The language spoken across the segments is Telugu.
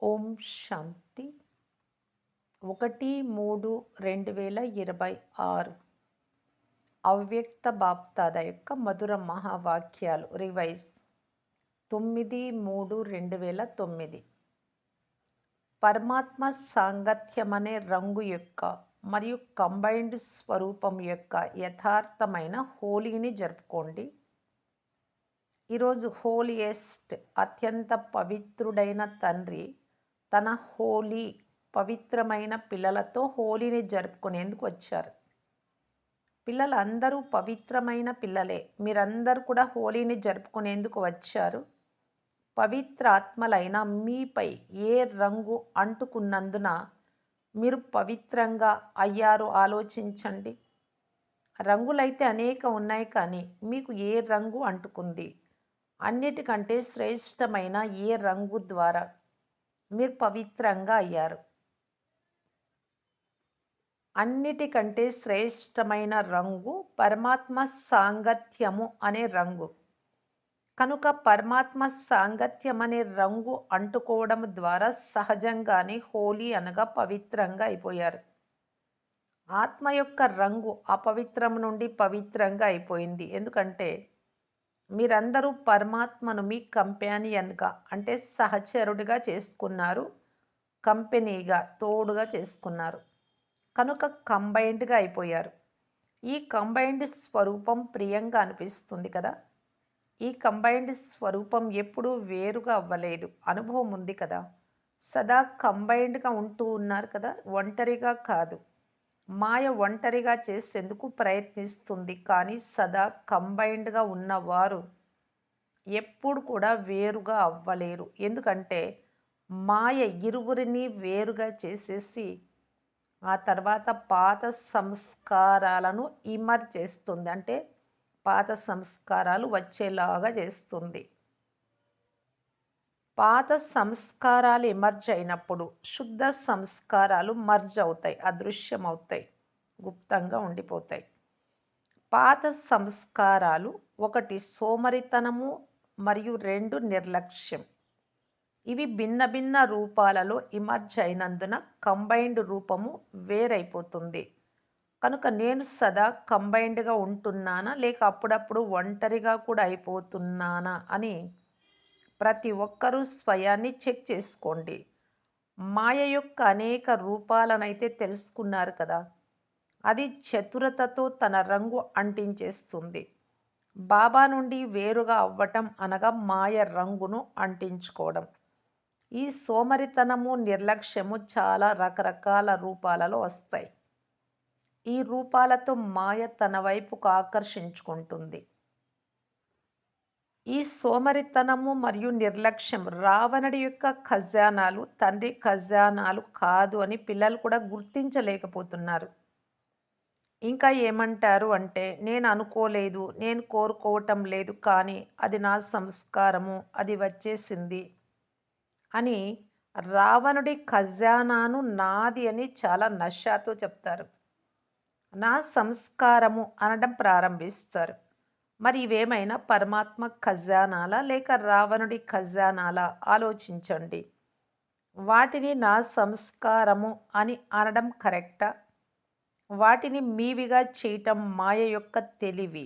ఓం శాంతి 1-3-2026 అవ్యక్త బాప్దాద యొక్క మధుర మహావాక్యాలు రివైజ్ 9-3-2009 పరమాత్మ సాంగత్యమనే రంగు యొక్క మరియు కంబైన్డ్ స్వరూపం యొక్క యథార్థమైన హోలీని జరుపుకోండి. ఈరోజు హోలియెస్ట్ అత్యంత పవిత్రుడైన తండ్రి తన హోలీ పవిత్రమైన పిల్లలతో హోలీని జరుపుకునేందుకు వచ్చారు. పిల్లలందరూ పవిత్రమైన పిల్లలే. మీరందరూ కూడా హోలీని జరుపుకునేందుకు వచ్చారు. పవిత్ర ఆత్మలైన మీపై ఏ రంగు అంటుకున్నందున మీరు పవిత్రంగా అయ్యారో ఆలోచించండి. రంగులైతే అనేక ఉన్నాయి, కానీ మీకు ఏ రంగు అంటుకుంది? అన్నిటికంటే శ్రేష్టమైన ఏ రంగు ద్వారా మీరు పవిత్రంగా అయ్యారు? అన్నిటికంటే శ్రేష్టమైన రంగు పరమాత్మ సాంగత్యము అనే రంగు. కనుక పరమాత్మ సాంగత్యం అనే రంగు అంటుకోవడం ద్వారా సహజంగానే హోలీ అనగా పవిత్రంగా అయిపోయారు. ఆత్మ యొక్క రంగు అపవిత్రం నుండి పవిత్రంగా అయిపోయింది. ఎందుకంటే మీరందరూ పరమాత్మను మీ కంపానియన్గా అంటే సహచరుడిగా చేసుకున్నారు, కంపెనీగా తోడుగా చేసుకున్నారు. కనుక కంబైన్డ్గా అయిపోయారు. ఈ కంబైన్డ్ స్వరూపం ప్రియంగా అనిపిస్తుంది కదా. ఈ కంబైన్డ్ స్వరూపం ఎప్పుడూ వేరుగా అవ్వలేదు. అనుభవం ఉంది కదా. సదా కంబైన్డ్గా ఉంటూ ఉన్నారు కదా, ఒంటరిగా కాదు. మాయ ఒంటరిగా చేసేందుకు ప్రయత్నిస్తుంది, కానీ సదా కంబైన్డ్గా ఉన్నవారు ఎప్పుడు కూడా వేరుగా అవ్వలేరు. ఎందుకంటే మాయ ఇరువురిని వేరుగా చేసేసి ఆ తర్వాత పాత సంస్కారాలను ఇమర్జ్ చేస్తుంది. అంటే పాత సంస్కారాలు వచ్చేలాగా చేస్తుంది. పాత సంస్కారాలు ఎమర్జ్ అయినప్పుడు శుద్ధ సంస్కారాలు మర్జ్ అవుతాయి, అదృశ్యమవుతాయి, గుప్తంగా ఉండిపోతాయి. పాత సంస్కారాలు 1 సోమరితనము మరియు 2 నిర్లక్ష్యం. ఇవి భిన్న భిన్న రూపాలలో ఇమర్జ్ అయినందున కంబైన్డ్ రూపము వేరైపోతుంది. కనుక నేను సదా కంబైన్డ్గా ఉంటున్నానా, లేక అప్పుడప్పుడు ఒంటరిగా కూడా అయిపోతున్నానా అని ప్రతి ఒక్కరూ స్వయాన్ని చెక్ చేసుకోండి. మాయ యొక్క అనేక రూపాలనైతే తెలుసుకున్నారు కదా. అది చతురతతో తన రంగు అంటించేస్తుంది. బాబా నుండి వేరుగా అవ్వటం అనగా మాయ రంగును అంటించుకోవడం. ఈ సోమరితనము, నిర్లక్ష్యము చాలా రకరకాల రూపాలలో వస్తాయి. ఈ రూపాలతో మాయ తన వైపుకు ఆకర్షించుకుంటుంది. ఈ సోమరితనము మరియు నిర్లక్ష్యం రావణుడి యొక్క ఖజానాలు, తండ్రి ఖజానాలు కాదు అని పిల్లలు కూడా గుర్తించలేకపోతున్నారు. ఇంకా ఏమంటారు అంటే, నేను అనుకోలేదు, నేను కోరుకోవటం లేదు, కానీ అది నా సంస్కారము, అది వచ్చేసింది అని రావణుడి ఖజానాను నాది అని చాలా నషాతో చెప్తారు. నా సంస్కారము అనడం ప్రారంభిస్తారు. మరి ఇవేమైనా పరమాత్మ ఖజానాలా లేక రావణుడి ఖజానాలా ఆలోచించండి. వాటిని నా సంస్కారము అని అనడం కరెక్టా? వాటిని మీవిగా చేయటం మాయ యొక్క తెలివి.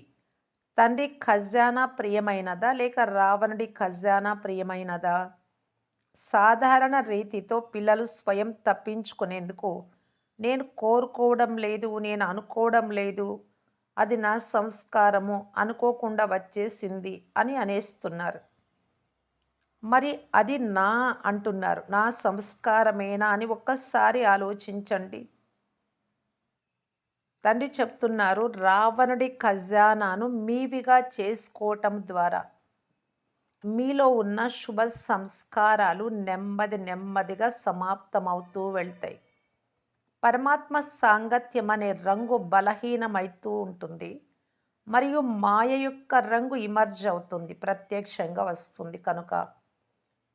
తండ్రి ఖజానా ప్రియమైనదా లేక రావణుడి ఖజానా ప్రియమైనదా? సాధారణ రీతితో పిల్లలు స్వయం తప్పించుకునేందుకు నేను కోరుకోవడం లేదు, నేను అనుకోవడం లేదు, అది నా సంస్కారము, అనుకోకుండా వచ్చేసింది అని అనేస్తున్నారు. మరి అది నా అంటున్నారు, నా సంస్కారమేనా అని ఒక్కసారి ఆలోచించండి. తండ్రి చెప్తున్నారు, రావణుడి ఖజానాను మీవిగా చేసుకోవటం ద్వారా మీలో ఉన్న శుభ సంస్కారాలు నెమ్మది నెమ్మదిగా సమాప్తమవుతూ వెళ్తాయి. పరమాత్మ సాంగత్యం అనే రంగు బలహీనమైతూ ఉంటుంది మరియు మాయ యొక్క రంగు ఇమర్జ్ అవుతుంది, ప్రత్యక్షంగా వస్తుంది. కనుక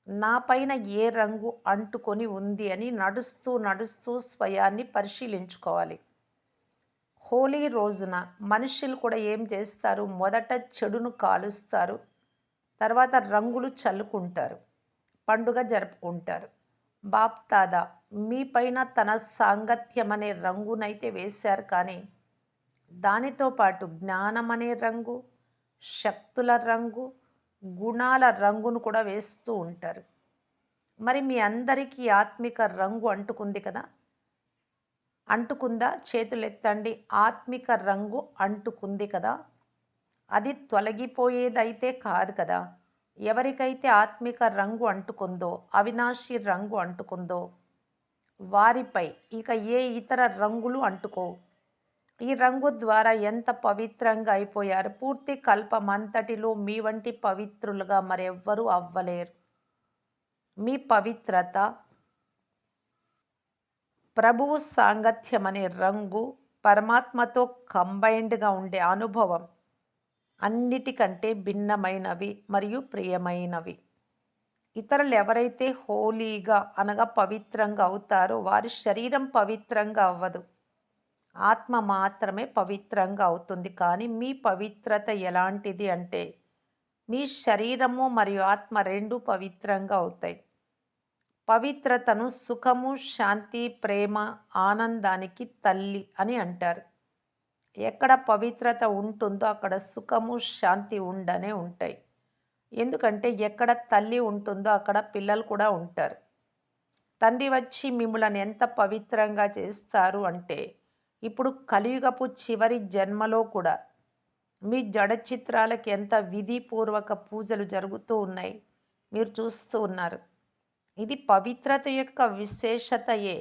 నా పైన ఏ రంగు అంటుకొని ఉంది అని నడుస్తూ నడుస్తూ స్వయాన్ని పరిశీలించుకోవాలి. హోలీ రోజున మనుషులు కూడా ఏం చేస్తారు, మొదట చెడును కాలుస్తారు, తర్వాత రంగులు చల్లుకుంటారు, పండుగ జరుపుకుంటారు. బాప్దాదా మీపైన తన సాంగత్యం అనే రంగునైతే వేశారు, కానీ దానితో పాటు జ్ఞానం అనే రంగు, శక్తుల రంగు, గుణాల రంగును కూడా వేస్తూ ఉంటారు. మరి మీ అందరికీ ఆత్మిక రంగు అంటుకుంది కదా? అంటుకుందా? చేతులెత్తండి. ఆత్మిక రంగు అంటుకుంది కదా? అది తొలగిపోయేదైతే కాదు కదా? ఎవరికైతే ఆత్మిక రంగు అంటుకుందో, అవినాశి రంగు అంటుకుందో, వారిపై ఇక ఏ ఇతర రంగులు అంటుకోవు. ఈ రంగు ద్వారా ఎంత పవిత్రంగా అయిపోయారు. పూర్తి కల్పమంతటిలో మీ వంటి పవిత్రులుగా మరెవ్వరూ అవ్వలేరు. మీ పవిత్రత, ప్రభువు సాంగత్యం అనే రంగు, పరమాత్మతో కంబైన్డ్గా ఉండే అనుభవం అన్నిటికంటే భిన్నమైనవి మరియు ప్రియమైనవి. ఇతరులు ఎవరైతే హోలీగా అనగా పవిత్రంగా అవుతారో వారి శరీరం పవిత్రంగా అవ్వదు, ఆత్మ మాత్రమే పవిత్రంగా అవుతుంది. కానీ మీ పవిత్రత ఎలాంటిది అంటే మీ శరీరము మరియు ఆత్మ రెండు పవిత్రంగా అవుతాయి. పవిత్రతను సుఖము, శాంతి, ప్రేమ, ఆనందానికి తల్లి అని అంటారు. ఎక్కడ పవిత్రత ఉంటుందో అక్కడ సుఖము, శాంతి ఉండనే ఉంటాయి. ఎందుకంటే ఎక్కడ తల్లి ఉంటుందో అక్కడ పిల్లలు కూడా ఉంటారు. తండ్రి వచ్చి మిమ్మల్ని ఎంత పవిత్రంగా చేస్తారు అంటే ఇప్పుడు కలియుగపు చివరి జన్మలో కూడా మీ జడ చిత్రాలకి ఎంత విధిపూర్వక పూజలు జరుగుతూ ఉన్నాయి, మీరు చూస్తూ ఉన్నారు. ఇది పవిత్రత యొక్క విశేషతయే.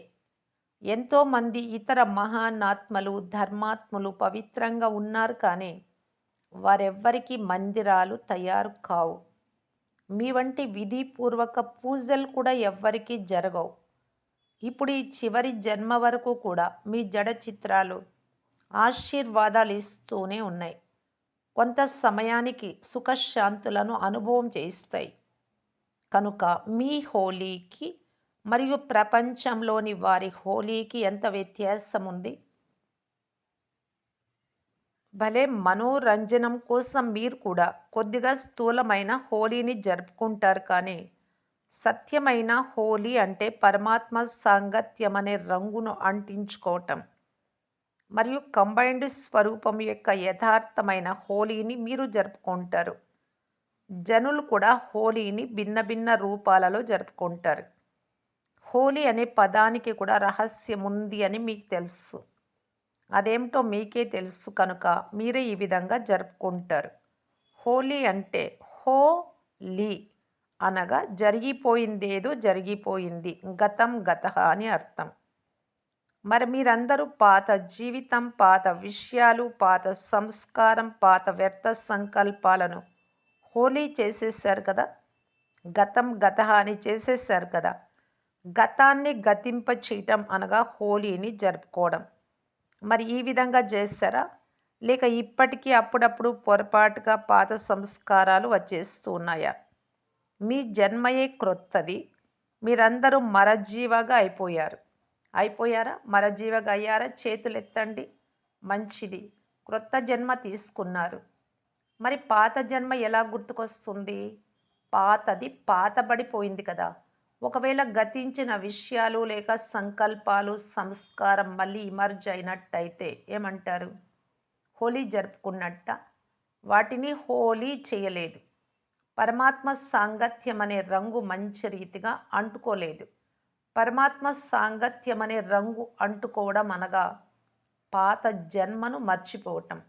ఎంతోమంది ఇతర మహానాత్మలు, ధర్మాత్ములు పవిత్రంగా ఉన్నారు, కానీ వారెవ్వరికీ మందిరాలు తయారు కావు. మీ వంటి విధిపూర్వక పూజలు కూడా ఎవ్వరికీ జరగవు. ఇప్పుడు ఈ చివరి జన్మ వరకు కూడా మీ జడ చిత్రాలు ఆశీర్వాదాలు ఇస్తూనే ఉన్నాయి. కొంత సమయానికి సుఖశాంతులను అనుభవం చేయిస్తాయి. కనుక మీ హోలీకి మరియు ప్రపంచంలోని వారి హోలీకి ఎంత వ్యత్యాసం ఉంది? భలే మనోరంజనం కోసం మీరు కూడా కొద్దిగా స్థూలమైన హోలీని జరుపుకుంటారు, కానీ సత్యమైన హోలీ అంటే పరమాత్మ సాంగత్యం అనే రంగును అంటించుకోవటం మరియు కంబైన్డ్ స్వరూపం యొక్క యథార్థమైన హోలీని మీరు జరుపుకుంటారు. జనులు కూడా హోలీని భిన్న భిన్న రూపాలలో జరుపుకుంటారు. హోలీ అనే పదానికి కూడా రహస్యం ఉంది అని మీకు తెలుసు. అదేమిటో మీకే తెలుసు కనుక మీరే ఈ విధంగా జరుపుకుంటారు. హోలీ అంటే హోలీ అనగా జరిగిపోయిందేదో జరిగిపోయింది, గతం గతః అని అర్థం. మరి మీరందరూ పాత జీవితం, పాత విషయాలు, పాత సంస్కారం, పాత వ్యర్థ సంకల్పాలను హోలీ చేసేసారు కదా? గతం గతః అని చేసేసారు కదా? గతాన్ని గతింప చేయటం అనగా హోలీని జరుపుకోవడం. మరి ఈ విధంగా చేస్తారా? లేక ఇప్పటికీ అప్పుడప్పుడు పొరపాటుగా పాత సంస్కారాలు వచ్చేస్తూ ఉన్నాయా? మీ జన్మయే క్రొత్తది. మీరందరూ మరజీవగా అయిపోయారు. అయిపోయారా? మరజీవగా అయ్యారా? చేతులెత్తండి. మంచిది. క్రొత్త జన్మ తీసుకున్నారు. మరి పాత జన్మ ఎలా గుర్తుకొస్తుంది? పాతది పాతబడిపోయింది కదా. ఒకవేళ గతించిన విషయాలు లేక సంకల్పాలు, సంస్కారం మళ్ళీ ఇమర్జ్ అయినట్టయితే ఏమంటారు? హోలీ జరుపుకున్నట్ట? వాటిని హోలీ చేయలేదు. పరమాత్మ సాంగత్యం అనే రంగు మంచి రీతిగా అంటుకోలేదు. పరమాత్మ సాంగత్యం అనే రంగు అంటుకోవడం అనగా పాత జన్మను మర్చిపోవటం,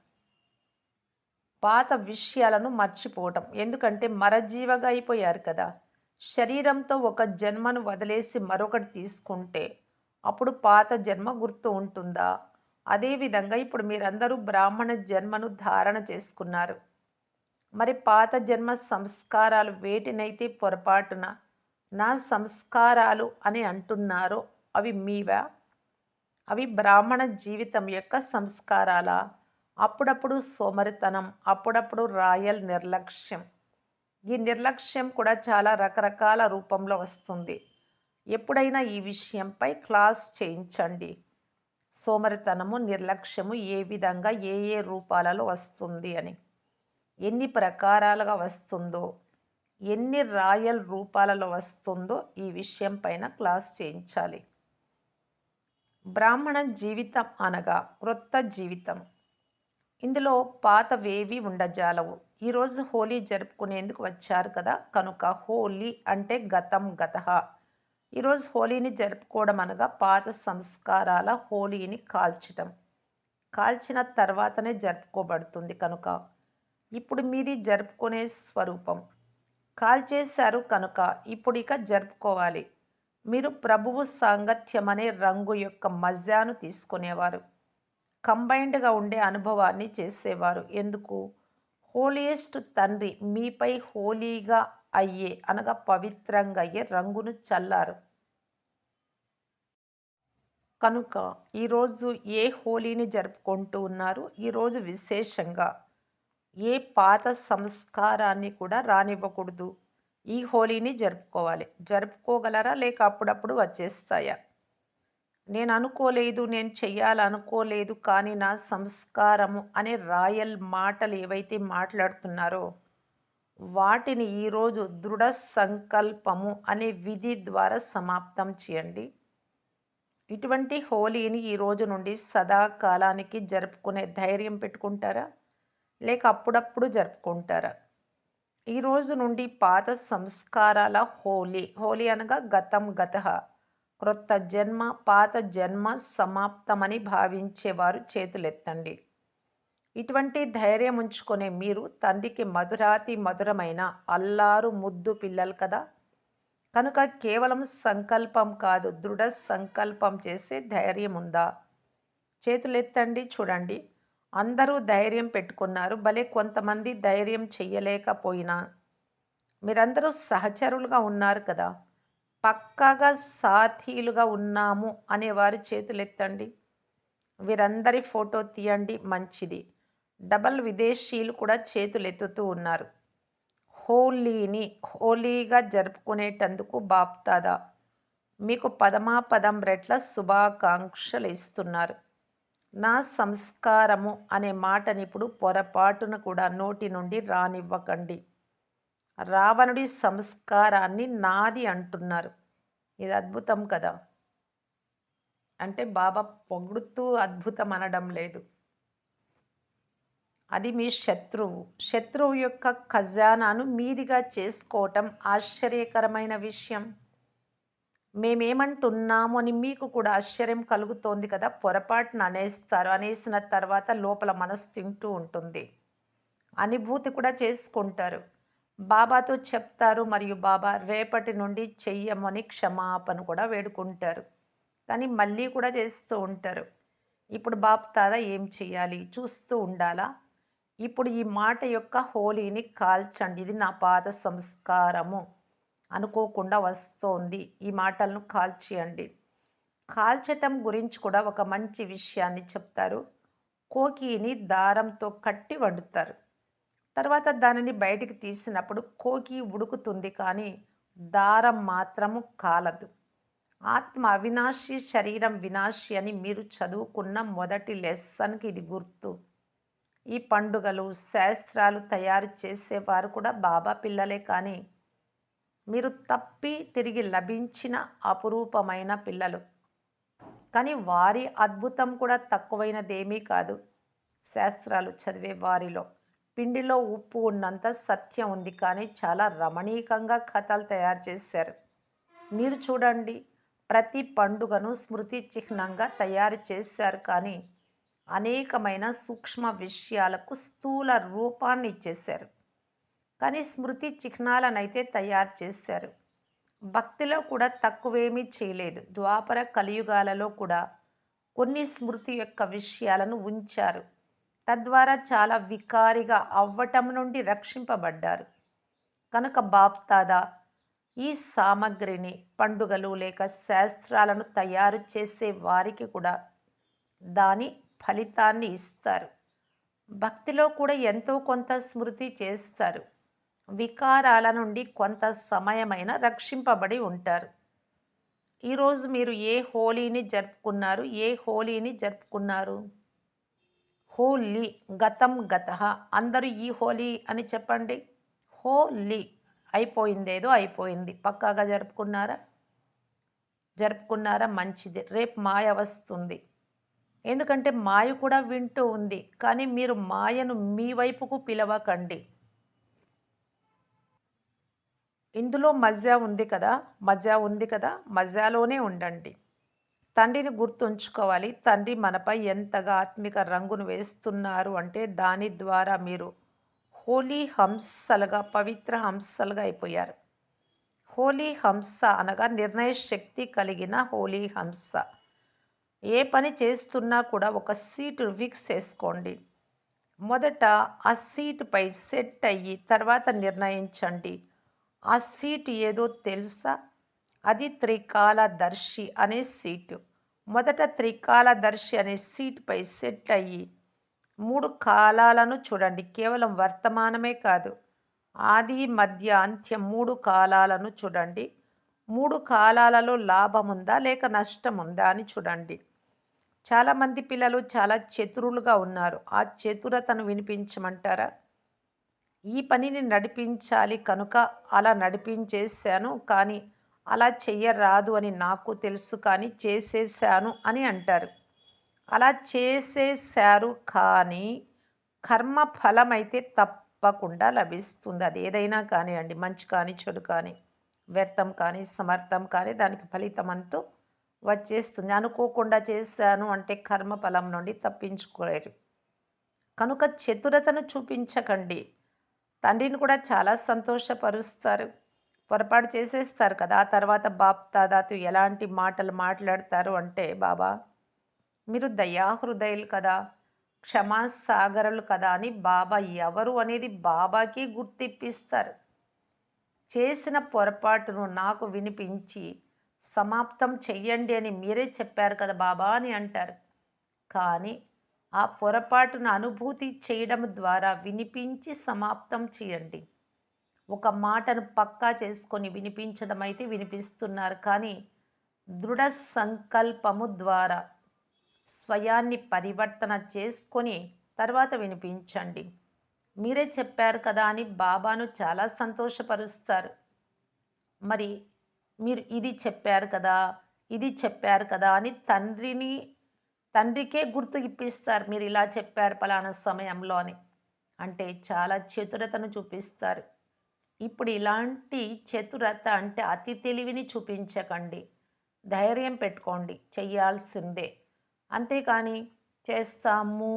పాత విషయాలను మర్చిపోవటం. ఎందుకంటే మరజీవగా అయిపోయారు కదా. శరీరంతో ఒక జన్మను వదిలేసి మరొకటి తీసుకుంటే అప్పుడు పాత జన్మ గుర్తు ఉంటుందా? అదేవిధంగా ఇప్పుడు మీరందరూ బ్రాహ్మణ జన్మను ధారణ చేసుకున్నారు. మరి పాత జన్మ సంస్కారాలు వేటినైతే పొరపాటున నా సంస్కారాలు అని అంటున్నారో అవి మీవా? అవి బ్రాహ్మణ జీవితం యొక్క సంస్కారాలా? అప్పుడప్పుడు సోమరితనం, అప్పుడప్పుడు రాయల్ నిర్లక్ష్యం. ఈ నిర్లక్ష్యం కూడా చాలా రకరకాల రూపంలో వస్తుంది. ఎప్పుడైనా ఈ విషయంపై క్లాస్ చేయించండి. సోమరితనము, నిర్లక్ష్యము ఏ విధంగా ఏ ఏ రూపాలలో వస్తుంది అని, ఎన్ని ప్రకారాలుగా వస్తుందో, ఎన్ని రాయల్ రూపాలలో వస్తుందో ఈ విషయం పైన క్లాస్ చేయించాలి. బ్రాహ్మణ జీవితం అనగా క్రొత్త జీవితం. ఇందులో పాతవేవి ఉండజాలవు. ఈరోజు హోలీ జరుపుకునేందుకు వచ్చారు కదా, కనుక హోలీ అంటే గతం గతః. ఈరోజు హోలీని జరుపుకోవడం అనగా పాత సంస్కారాల హోలీని కాల్చటం. కాల్చిన తర్వాతనే జరుపుకోబడుతుంది కనుక ఇప్పుడు మీది జరుపుకునే స్వరూపం. కాల్చేశారు కనుక ఇప్పుడు ఇక జరుపుకోవాలి. మీరు ప్రభువు సాంగత్యం అనే రంగు యొక్క మజాను తీసుకునేవారు. కంబైన్డ్గా ఉండే అనుభవాన్ని చేసేవారు. ఎందుకు? హోలియెస్ట్ తండ్రి మీపై హోలీగా అయ్యే అనగా పవిత్రంగా అయ్యే రంగును చల్లారు. కనుక ఈరోజు ఏ హోలీని జరుపుకుంటూ ఉన్నారు? ఈరోజు విశేషంగా ఏ పాత సంస్కారాన్ని కూడా రానివ్వకూడదు. ఈ హోలీని జరుపుకోవాలి. జరుపుకోగలరా? లేక అప్పుడప్పుడు వచ్చేస్తాయా? నేను అనుకోలేదు, నేను చెయ్యాలనుకోలేదు, కానీ నా సంస్కారము అనే రాయల్ మాటలు ఏవైతే మాట్లాడుతున్నారో వాటిని ఈరోజు దృఢ సంకల్పము అనే విధి ద్వారా సమాప్తం చేయండి. ఇటువంటి హోలీని ఈ రోజు నుండి సదాకాలానికి జరుపుకునే ధైర్యం పెట్టుకుంటారా? లేక అప్పుడప్పుడు జరుపుకుంటారా? ఈ రోజు నుండి పాత సంస్కారాల హోలీ. హోలీ అనగా గతం గతః. క్రొత్త జన్మ, పాత జన్మ సమాప్తమని భావించేవారు చేతులెత్తండి. ఇటువంటి ధైర్యం ఉంచుకునే మీరు తండ్రికి మధురాతి మధురమైన అల్లారు ముద్దు పిల్లలు కదా! కనుక కేవలం సంకల్పం కాదు, దృఢ సంకల్పం చేసే ధైర్యం ఉందా? చేతులెత్తండి చూడండి. అందరూ ధైర్యం పెట్టుకున్నారు. భలే కొంతమంది ధైర్యం చెయ్యలేకపోయినా మీరందరూ సహచరులుగా ఉన్నారు కదా! పక్కాగా సాథీలుగా ఉన్నాము అనేవారు చేతులెత్తండి. వీరందరి ఫోటో తీయండి, మంచిది. డబల్ విదేశీయులు కూడా చేతులెత్తుతూ ఉన్నారు. హోలీని హోలీగా జరుపుకునేటందుకు బాప్దాదా మీకు పదమాపదం రెట్ల శుభాకాంక్షలు ఇస్తున్నారు. నా సంస్కారము అనే మాటని ఇప్పుడు పొరపాటున కూడా నోటి నుండి రానివ్వకండి. రావణుడి సంస్కారాన్ని నాది అంటున్నారు. ఇది అద్భుతం కదా! అంటే బాబా పొగుడుతూ అద్భుతం అనడం లేదు. అది మీ శత్రువు. శత్రువు యొక్క ఖజానాను మీదిగా చేసుకోవటం ఆశ్చర్యకరమైన విషయం. మేమేమంటున్నాము అని మీకు కూడా ఆశ్చర్యం కలుగుతోంది కదా! పొరపాటున అనేస్తారు. అనేసిన తర్వాత లోపల మనసు తింటూ ఉంటుంది. అనుభూతి కూడా చేసుకుంటారు. బాబాతో చెప్తారు మరియు బాబా రేపటి నుండి చెయ్యమని క్షమాపణ కూడా వేడుకుంటారు. కానీ మళ్ళీ కూడా చేస్తూ ఉంటారు. ఇప్పుడు బాప్ తాత ఏం చెయ్యాలి? చూస్తూ ఉండాలా? ఇప్పుడు ఈ మాట యొక్క హోలీని కాల్చండి. ఇది నా పాత సంస్కారము అనుకోకుండా వస్తోంది. ఈ మాటలను కాల్చేయండి. కాల్చటం గురించి కూడా ఒక మంచి విషయాన్ని చెప్తారు. కోకిని దారంతో కట్టి వండుతారు. తర్వాత దానిని బయటికి తీసినప్పుడు కోకి ఉడుకుతుంది, కానీ దారం మాత్రము కాలదు. ఆత్మ అవినాశి, శరీరం వినాశి అని మీరు చదువుకున్న మొదటి లెసన్కి ఇది గుర్తు. ఈ పండుగలు, శాస్త్రాలు తయారు చేసేవారు కూడా బాబా పిల్లలే, కానీ మీరు తప్పి తిరిగి లభించిన అపురూపమైన పిల్లలు. కానీ వారి అద్భుతం కూడా తక్కువైనదేమీ కాదు. శాస్త్రాలు చదివే వారిలో పిండిలో ఉప్పు ఉన్నంత సత్యం ఉంది, కానీ చాలా రమణీకంగా కథలు తయారు చేశారు. మీరు చూడండి, ప్రతి పండుగను స్మృతి చిహ్నంగా తయారు చేశారు, కానీ అనేకమైన సూక్ష్మ విషయాలకు స్థూల రూపాన్ని ఇచ్చేశారు. కానీ స్మృతి చిహ్నాలనైతే తయారు చేశారు. భక్తిలో కూడా తక్కువేమీ చేయలేదు. ద్వాపర కలియుగాలలో కూడా కొన్ని స్మృతి యొక్క విషయాలను ఉంచారు. తద్వారా చాలా వికారిగా అవ్వటం నుండి రక్షింపబడ్డారు. కనుక బాప్దాదా ఈ సామగ్రిని పండుగలు లేక శాస్త్రాలను తయారు చేసే వారికి కూడా దాని ఫలితాన్ని ఇస్తారు. భక్తిలో కూడా ఎంతో కొంత స్మృతి చేస్తారు. వికారాల నుండి కొంత సమయమైన రక్షింపబడి ఉంటారు. ఈరోజు మీరు ఏ హోలీని జరుపుకున్నారు? ఏ హోలీని జరుపుకున్నారు? హోలీ, గతం గతః. అందరూ ఈ హోలీ అని చెప్పండి. హోలీ అయిపోయిందేదో అయిపోయింది. పక్కాగా జరుపుకున్నారా? జరుపుకున్నారా? మంచిది. రేపు మాయ వస్తుంది. ఎందుకంటే మాయ కూడా వింటూ ఉంది. కానీ మీరు మాయను మీ వైపుకు పిలవకండి. ఇందులో మజా ఉంది కదా! మజా ఉంది కదా! మజాలోనే ఉండండి. తండ్రిని గుర్తుంచుకోవాలి. తండ్రి మనపై ఎంతగా ఆత్మిక రంగును వేస్తున్నారు అంటే దాని ద్వారా మీరు హోలీ హంసలుగా, పవిత్ర హంసలుగా అయిపోయారు. హోలీ హంస అనగా నిర్ణయ శక్తి కలిగిన హోలీ హంస. ఏ పని చేస్తున్నా కూడా ఒక సీటు ఫిక్స్ చేసుకోండి. మొదట ఆ సీటుపై సెట్ అయ్యి తర్వాత నిర్ణయించండి. ఆ సీటు ఏదో తెలుసా? అది త్రికాలదర్శి అనే సీటు. మొదట త్రికాలదర్శి అనే సీటుపై సెట్ అయ్యి 3 కాలాలను చూడండి. కేవలం వర్తమానమే కాదు. ఆది, మధ్య, అంత్యం 3 కాలాలను చూడండి. 3 కాలాలలో లాభముందా? లేక నష్టముందా అని చూడండి. చాలామంది పిల్లలు చాలా చతురులుగా ఉన్నారు. ఆ చతురతను వినిపించమంటారా? ఈ పనిని నడిపించాలి కనుక అలా నడిపించేశాను. కానీ అలా చెయ్యరాదు అని నాకు తెలుసు కానీ చేసేశాను అని అంటారు. అలా చేసేశారు కానీ కర్మ ఫలమైతే తప్పకుండా లభిస్తుంది. అది ఏదైనా కానియండి. మంచి కానీ, చెడు కానీ, వ్యర్థం కానీ, సమర్థం కానీ దానికి ఫలితమంతు వచ్చేస్తుంది. అనుకోకుండా చేశాను అంటే కర్మ ఫలం నుండి తప్పించుకోలేరు. కనుక చతురతను చూపించకండి. తండ్రిని కూడా చాలా సంతోషపరుస్తారు. పొరపాటు చేసేస్తారు కదా! ఆ తర్వాత బాప్ దాదాతో ఎలాంటి మాటలు మాట్లాడతారు అంటే, బాబా మీరు దయాహృదయులు కదా! క్షమాసాగరులు కదా! అని బాబా ఎవరు అనేది బాబాకి గుర్తిప్పిస్తారు. చేసిన పొరపాటును నాకు వినిపించి సమాప్తం చెయ్యండి అని మీరే చెప్పారు కదా బాబా అని అంటారు. కానీ ఆ పొరపాటును అనుభూతి చేయడం ద్వారా వినిపించి సమాప్తం చేయండి. ఒక మాటను పక్కా చేసుకొని వినిపించడం అయితే వినిపిస్తున్నారు. కానీ దృఢ సంకల్పము ద్వారా స్వయాన్ని పరివర్తన చేసుకొని తర్వాత వినిపించండి. మీరే చెప్పారు కదా అని బాబాను చాలా సంతోషపరుస్తారు. మరి మీరు ఇది చెప్పారు కదా, ఇది చెప్పారు కదా అని తండ్రికే గుర్తు ఇప్పిస్తారు. మీరు ఇలా చెప్పారు పలానా సమయంలో అని. అంటే చాలా చతురతను చూపిస్తారు. ఇప్పుడు ఇలాంటి చతురత అంటే అతి తెలివిని చూపించకండి. ధైర్యం పెట్టుకోండి. చెయ్యాల్సిందే. అంతేకాని చేస్తాము,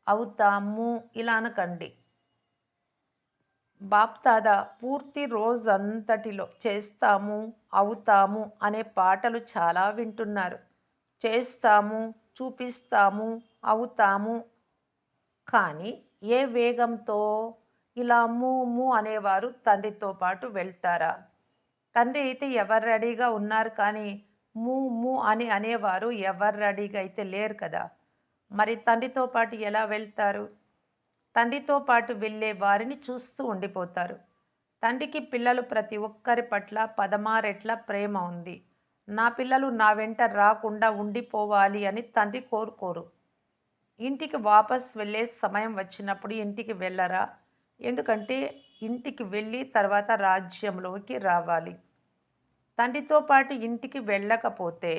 అవుతాము ఇలా అనకండి. బాప్దాదా పూర్తి రోజంతటిలో చేస్తాము, అవుతాము అనే పాటలు చాలా వింటున్నారు. చేస్తాము, చూపిస్తాము, అవుతాము. కానీ ఏ వేగంతో ఇలా ము అనేవారు తండ్రితో పాటు వెళ్తారా? తండ్రి అయితే ఎవరు రెడీగా ఉన్నారు కానీ ము అని అనేవారు ఎవరు రెడీగా అయితే లేరు కదా! మరి తండ్రితో పాటు ఎలా వెళ్తారు? తండ్రితో పాటు వెళ్ళే వారిని చూస్తూ ఉండిపోతారు. తండ్రికి పిల్లలు ప్రతి ఒక్కరి పట్ల పదమారెట్ల ప్రేమ ఉంది. నా పిల్లలు నా వెంట రాకుండా ఉండిపోవాలి అని తండ్రి కోరుకోరు. ఇంటికి వాపస్ వెళ్ళే సమయం వచ్చినప్పుడు ఇంటికి వెళ్ళరా? ఎందుకంటే ఇంటికి వెళ్ళి తర్వాత రాజ్యంలోకి రావాలి. తండ్రితో పాటు ఇంటికి వెళ్ళకపోతే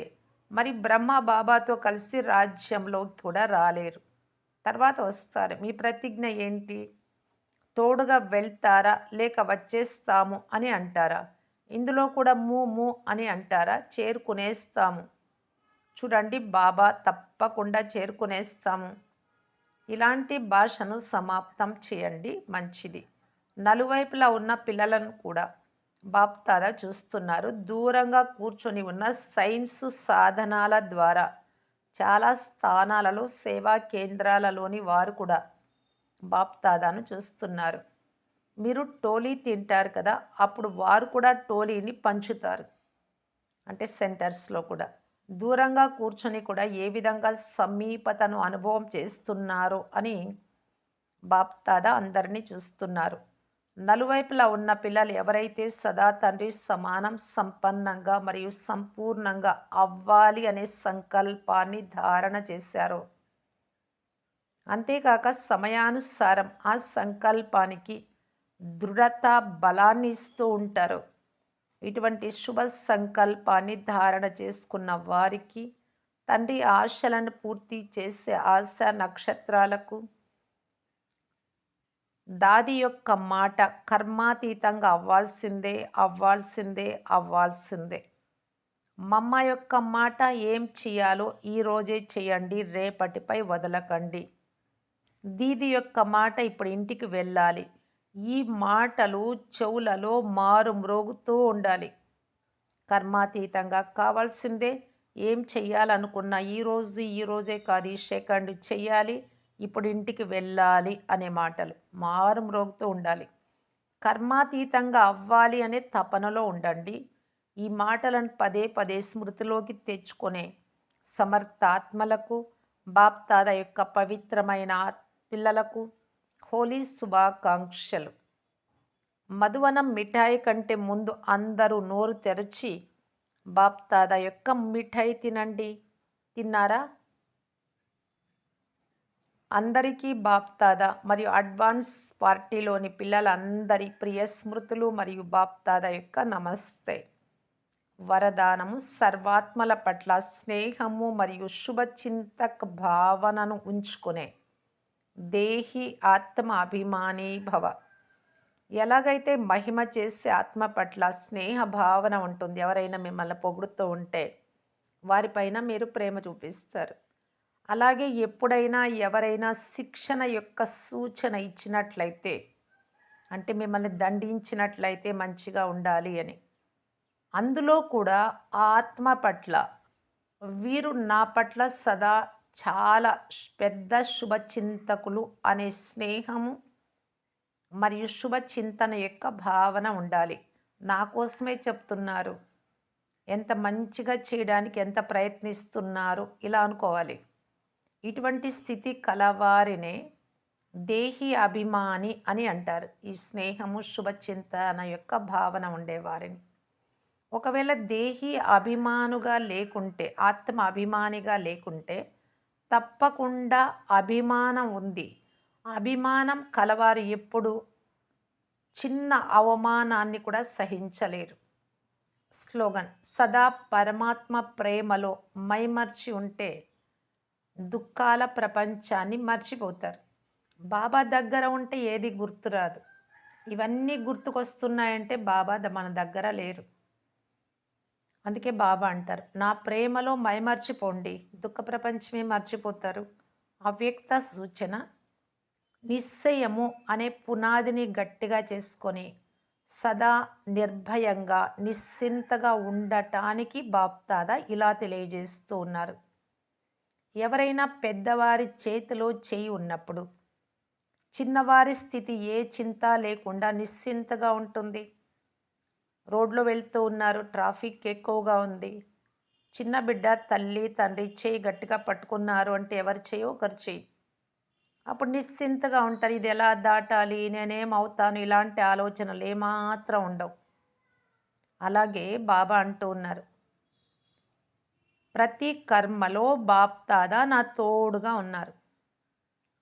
మరి బ్రహ్మ బాబాతో కలిసి రాజ్యంలోకి కూడా రాలేరు. తర్వాత వస్తారు. మీ ప్రతిజ్ఞ ఏంటి? తోడుగా వెళ్తారా? లేక వచ్చేస్తాము అని అంటారా? ఇందులో కూడా ము అని అంటారా? చేరుకునేస్తాము. చూడండి బాబా తప్పకుండా చేరుకునేస్తాము. ఇలాంటి భాషను సమాప్తం చేయండి మంచిది. నలువైపులా ఉన్న పిల్లలను కూడా బాప్దాదా చూస్తున్నారు. దూరంగా కూర్చొని ఉన్న సైన్సు సాధనాల ద్వారా చాలా స్థానాలలో సేవా కేంద్రాలలోని వారు కూడా బాప్దాదాను చూస్తున్నారు. మీరు టోలీ తింటారు కదా! అప్పుడు వారు కూడా టోలీని పంచుతారు. అంటే సెంటర్స్‌లో కూడా. దూరంగా కూర్చొని కూడా ఏ విధంగా సమీపతను అనుభవం చేస్తున్నారో అని బాప్దాదా అందరినీ చూస్తున్నారు. నలువైపులా ఉన్న పిల్లలు ఎవరైతే సదా తండ్రి సమానం సంపన్నంగా మరియు సంపూర్ణంగా అవ్వాలి అనే సంకల్పాన్ని ధారణ చేశారో, అంతేకాక సమయానుసారం ఆ సంకల్పానికి దృఢత, బలాన్ని ఇస్తూ ఉంటారు. ఇటువంటి శుభ సంకల్పాన్ని ధారణ చేసుకున్న వారికి తండ్రి ఆశలను పూర్తి చేసే ఆశా నక్షత్రాలకు దాది యొక్క మాట కర్మాతీతంగా అవ్వాల్సిందే, అవ్వాల్సిందే, అవ్వాల్సిందే. మమ్మ యొక్క మాట ఏం చేయాలో ఈరోజే చేయండి, రేపటిపై వదలకండి. దీది యొక్క మాట ఇప్పుడు ఇంటికి వెళ్ళాలి. ఈ మాటలు చెవులలో మారు మ్రోగుతూ ఉండాలి. కర్మాతీతంగా కావాల్సిందే. ఏం చెయ్యాలనుకున్నా ఈరోజే కాదు, ఈ సెకండ్ చెయ్యాలి, ఇప్పుడు ఇంటికి వెళ్ళాలి అనే మాటలు మారు మ్రోగుతూ ఉండాలి. కర్మాతీతంగా అవ్వాలి అనే తపనలో ఉండండి. ఈ మాటలను పదే పదే స్మృతిలోకి తెచ్చుకునే సమర్థాత్మలకు, బాప్తాద యొక్క పవిత్రమైన పిల్లలకు హోలీ శుభాకాంక్షలు. మధువనం మిఠాయి కంటే ముందు అందరూ నోరు తెరచి బాప్దాదా యొక్క మిఠాయి తినండి. తిన్నారా? అందరికీ బాప్దాదా మరియు అడ్వాన్స్ పార్టీలోని పిల్లలందరి ప్రియ స్మృతులు మరియు బాప్దాదా యొక్క నమస్తే. వరదానము: సర్వాత్మల పట్ల స్నేహము మరియు శుభచింతక భావనను ఉంచుకునే దేహి ఆత్మ అభిమాని భవ. ఎలాగైతే మహిమ చేసే ఆత్మ పట్ల స్నేహ భావన ఉంటుంది, ఎవరైనా మిమ్మల్ని పొగుడుతూ ఉంటే వారిపైన మీరు ప్రేమ చూపిస్తారు. అలాగే ఎప్పుడైనా ఎవరైనా శిక్షణ యొక్క సూచన ఇచ్చినట్లయితే, అంటే మిమ్మల్ని దండించినట్లయితే మంచిగా ఉండాలి అని, అందులో కూడా ఆత్మ పట్ల వీరు నా పట్ల సదా చాలా పెద్ద శుభచింతకులు అనే స్నేహము మరియు శుభ చింతన యొక్క భావన ఉండాలి. నా కోసమే చెప్తున్నారు, ఎంత మంచిగా చేయడానికి ఎంత ప్రయత్నిస్తున్నారు ఇలా అనుకోవాలి. ఇటువంటి స్థితి కలవారినే దేహి అభిమాని అని అంటారు. ఈ స్నేహము శుభచింతన యొక్క భావన ఉండేవారిని. ఒకవేళ దేహి అభిమానుగా లేకుంటే, ఆత్మ అభిమానిగా లేకుంటే తప్పకుండా అభిమానం ఉంది. అభిమానం కలవారు ఎప్పుడు చిన్న అవమానాన్ని కూడా సహించలేరు. స్లోగన్: సదా పరమాత్మ ప్రేమలో మైమర్చి ఉంటే దుఃఖాల ప్రపంచాన్ని మర్చిపోతారు. బాబా దగ్గర ఉంటే ఏది గుర్తురాదు. ఇవన్నీ గుర్తుకొస్తున్నాయంటే బాబా మన దగ్గర లేరు. అందుకే బాబా అంటారు, నా ప్రేమలో మైమర్చిపోండి, దుఃఖ ప్రపంచమే మర్చిపోతారు. అవ్యక్త సూచన నిశ్చయము అనే పునాదిని గట్టిగా చేసుకొని సదా నిర్భయంగా నిశ్చింతగా ఉండటానికి బాప్దాదా ఇలా తెలియజేస్తూ ఉన్నారు. ఎవరైనా పెద్దవారి చేతిలో చేయి ఉన్నప్పుడు చిన్నవారి స్థితి ఏ చింత లేకుండా నిశ్చింతగా ఉంటుంది. రోడ్లో వెళ్తూ ఉన్నారు, ట్రాఫిక్ ఎక్కువగా ఉంది. చిన్న బిడ్డ తల్లి తండ్రి చేయి గట్టిగా పట్టుకున్నారు అంటే ఎవరి చేయి ఒకరి చేయి, అప్పుడు నిశ్చింతగా ఉంటారు. ఇది ఎలా దాటాలి, నేనేమవుతాను, ఇలాంటి ఆలోచనలు ఏమాత్రం ఉండవు. అలాగే బాబా అంటూ ఉన్నారు, ప్రతి కర్మలో బాప్దాదా నా తోడుగా ఉన్నారు.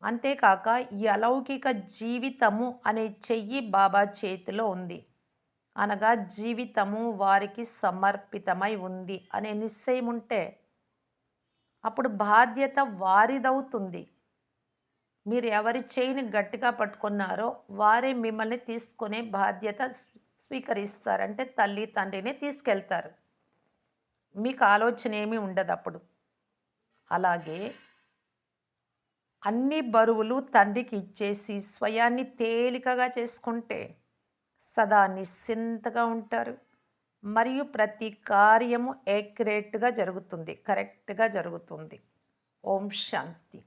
అంతేకాక ఈ అలౌకిక జీవితము అనే చెయ్యి బాబా చేతిలో ఉంది, అనగా జీవితము వారికి సమర్పితమై ఉంది అనే నిశ్చయం ఉంటే అప్పుడు బాధ్యత వారిదవుతుంది. మీరు ఎవరి చేయిని గట్టిగా పట్టుకున్నారో వారే మిమ్మల్ని తీసుకునే బాధ్యత స్వీకరిస్తారు. అంటే తల్లి తండ్రిని తీసుకెళ్తారు. మీకు ఆలోచన ఏమీ ఉండదు అప్పుడు. అలాగే అన్ని బరువులు తండ్రికి ఇచ్చేసి స్వయాన్ని తేలికగా చేసుకుంటే సదా నిశ్చింతగా ఉంటారు. మరియు ప్రతి కార్యము యాక్యురేట్గా జరుగుతుంది, కరెక్ట్గా జరుగుతుంది. ఓం శాంతి.